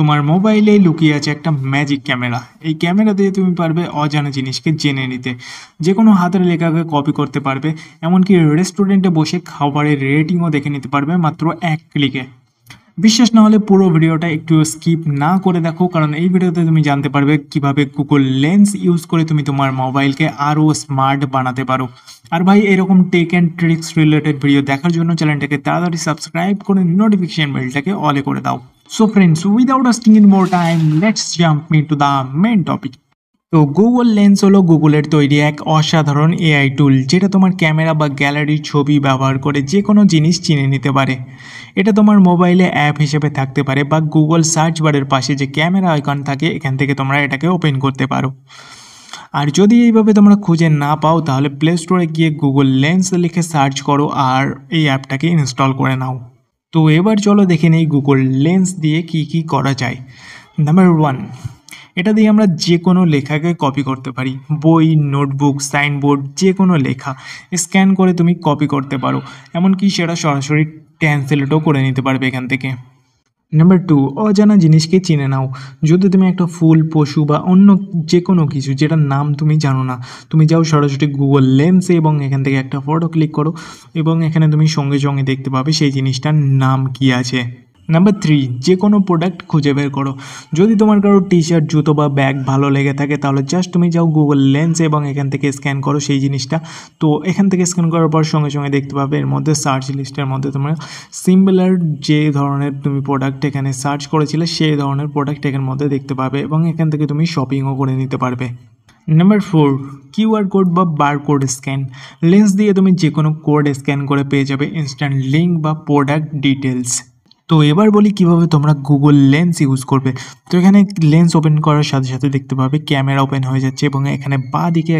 তোমার মোবাইলে লুকিয়ে আছে একটা ম্যাজিক ক্যামেরা। এই ক্যামেরা দিয়ে তুমি পারবে অজানা জিনিসকে জেনে নিতে, যে কোনো হাতের লেখাকে কপি করতে পারবে, এমনকি রেস্টুরেন্টে বসে খাবারের রেটিংও দেখে নিতে পারবে মাত্র এক ক্লিকে। বিশ্বাস না হলে পুরো ভিডিওটা একটু স্কিপ না করে দেখো, কারণ এই ভিডিওতে তুমি জানতে পারবে কিভাবে গুগল লেন্স ইউজ করে তুমি তোমার মোবাইলকে আরও স্মার্ট বানাতে পারো। আর ভাই, এরকম tech and tricks related video দেখার জন্য চ্যানেলটাকে তাড়াতাড়ি সাবস্ক্রাইব করে নোটিফিকেশন বেলটাকে অলে করে দাও। So friends, without wasting in more time, let's jump into the main topic. তো গুগল লেন্স হলো গুগলের তৈরি এক অসাধারণ এআই টুল, যেটা তোমার ক্যামেরা বা গ্যালারির ছবি ব্যবহার করে যে কোনো জিনিস চিনে নিতে পারে। এটা তোমার মোবাইলে অ্যাপ হিসেবে থাকতে পারে, বা গুগল সার্চ বারের পাশে যে ক্যামেরা আইকন থাকে এখান থেকে তোমরা এটাকে ওপেন করতে পারো। আর যদি এইভাবে তোমরা খুঁজে না পাও, তাহলে প্লে স্টোরে গিয়ে গুগল লেন্স লিখে সার্চ করো আর এই অ্যাপটাকে ইনস্টল করে নাও। তো এবার চলো দেখে নেই গুগল লেন্স দিয়ে কি কি করা যায়। নাম্বার 1, এটা দিয়ে আমরা যে কোনো লেখাকে কপি করতে পারি। বই, নোটবুক, সাইনবোর্ড, যে কোনো লেখা স্ক্যান করে তুমি কপি করতে পারো, এমনকি সেটা সরাসরি ট্রান্সলেটও করে নিতে পারবে এখান থেকে। নাম্বার 2, অজানা জিনিসকে চিনে নাও। যদি তুমি একটা ফুল, পশু বা অন্য যে কোনো কিছু যেটার নাম তুমি জানো না, তুমি যাও সরাসরি গুগল লেন্সে এবং এখান থেকে একটা ফটো ক্লিক করো, এবং এখানে তুমি সঙ্গে সঙ্গে দেখতে পাবে সেই জিনিসটার নাম কি আছে। নাম্বার 3, যে কোনো প্রোডাক্ট খুঁজে বের করো। যদি তোমার কারো টি শার্ট, জুতো বা ব্যাগ ভালো লেগে থাকে, তাহলে জাস্ট তুমি যাও গুগল লেন্সে এবং এখান থেকে স্ক্যান করো সেই জিনিসটা। তো এখান থেকে স্ক্যান করার পর সঙ্গে সঙ্গে দেখতে পাবে এর মধ্যে সার্চ লিস্টের মধ্যে তোমরা সিমিলার যে ধরনের তুমি প্রোডাক্ট এখানে সার্চ করেছিলে সেই ধরনের প্রোডাক্ট এখানের মধ্যে দেখতে পাবে, এবং এখান থেকে তুমি শপিংও করে নিতে পারবে। নাম্বার 4, কিউআর কোড বা বারকোড স্ক্যান। লেন্স দিয়ে তুমি যে কোনো কোড স্ক্যান করে পেয়ে যাবে ইনস্ট্যান্ট লিঙ্ক বা প্রোডাক্ট ডিটেলস। তো এবার বলি কিভাবে তোমরা গুগল লেন্স ইউজ করবে। তো এখানে লেন্স ওপেন করার সাথে সাথে দেখতে পাবে ক্যামেরা ওপেন হয়ে যাচ্ছে, এবং এখানে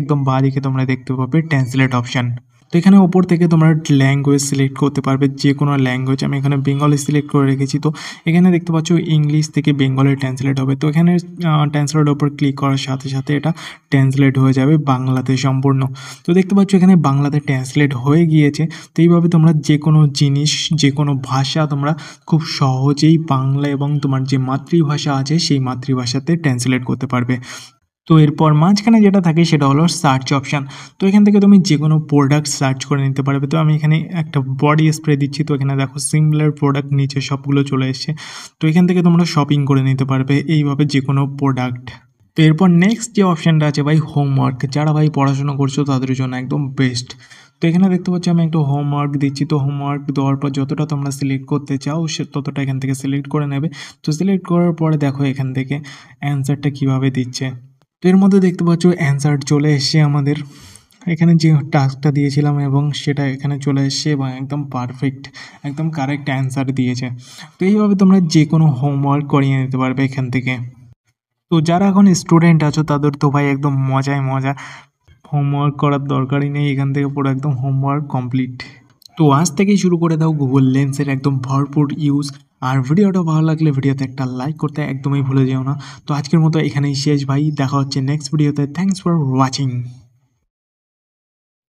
একদম বাঁ দিকে তোমরা দেখতে পাবে ট্রান্সলেট অপশান। তো এখানে ওপর থেকে তোমরা ল্যাঙ্গুয়েজ সিলেক্ট করতে পারবে, যে কোনো ল্যাঙ্গুয়েজ। আমি এখানে বেঙ্গলি সিলেক্ট করে রেখেছি। তো এখানে দেখতে পাচ্ছ ইংলিশ থেকে বেঙ্গলে ট্রান্সলেট হবে। তো এখানে ট্রান্সলেটের ওপর ক্লিক করার সাথে সাথে এটা ট্রান্সলেট হয়ে যাবে বাংলাতে সম্পূর্ণ। তো দেখতে পাচ্ছ এখানে বাংলাতে ট্রান্সলেট হয়ে গিয়েছে। তো এইভাবে তোমরা যে কোনো জিনিস, যে কোনো ভাষা তোমরা খুব সহজেই বাংলা এবং তোমার যে মাতৃভাষা আছে সেই মাতৃভাষাতে ট্রান্সলেট করতে পারবে। তো এরপর মাঝখানে যেটা থাকে সেটা হলো সার্চ অপশান। তো এখান থেকে তুমি যে কোনো প্রোডাক্ট সার্চ করে নিতে পারবে। তো আমি এখানে একটা বডি স্প্রে দিচ্ছি, তো এখানে দেখো সিমিলার প্রোডাক্ট নিচে সবগুলো চলে এসছে। তো এখান থেকে তোমরা শপিং করে নিতে পারবে এইভাবে যে কোনো প্রোডাক্ট। তো এরপর নেক্সট যে অপশানটা আছে ভাই, হোমওয়ার্ক। যারা ভাই পড়াশোনা করছো তাদের জন্য একদম বেস্ট। তো এখানে দেখতে পাচ্ছি আমি একটু হোমওয়ার্ক দিচ্ছি। তো হোমওয়ার্ক দেওয়ার পর যতটা তোমরা সিলেক্ট করতে চাও সে ততটা এখান থেকে সিলেক্ট করে নেবে। তো সিলেক্ট করার পরে দেখো এখান থেকে অ্যান্সারটা কীভাবে দিচ্ছে। তো এর মধ্যে দেখতে পাচ্ছ অ্যান্সার চলে এসছে আমাদের। এখানে যে টাস্কটা দিয়েছিলাম এবং সেটা এখানে চলে এসছে, এবং একদম পারফেক্ট, একদম কারেক্ট অ্যান্সার দিয়েছে। তো এইভাবে তোমরা যে কোনো হোমওয়ার্ক করিয়ে নিতে পারবে এখান থেকে। তো যারা এখন স্টুডেন্ট আছো তাদের তো ভাই একদম মজায় মজা, হোমওয়ার্ক করার দরকারই নেই, এখান থেকে পুরো একদম হোমওয়ার্ক কমপ্লিট। তো আজ থেকেই শুরু করে দাও গুগল লেন্সের একদম ভরপুর ইউজ। আর ভিডিওটা ভালো লাগলে ভিডিওতে একটা লাইক করতে একদমই ভুলে যেও না। তো আজকের মতো এখানেই শেষ ভাই, দেখা হচ্ছে নেক্সট ভিডিওতে। Thanks for watching.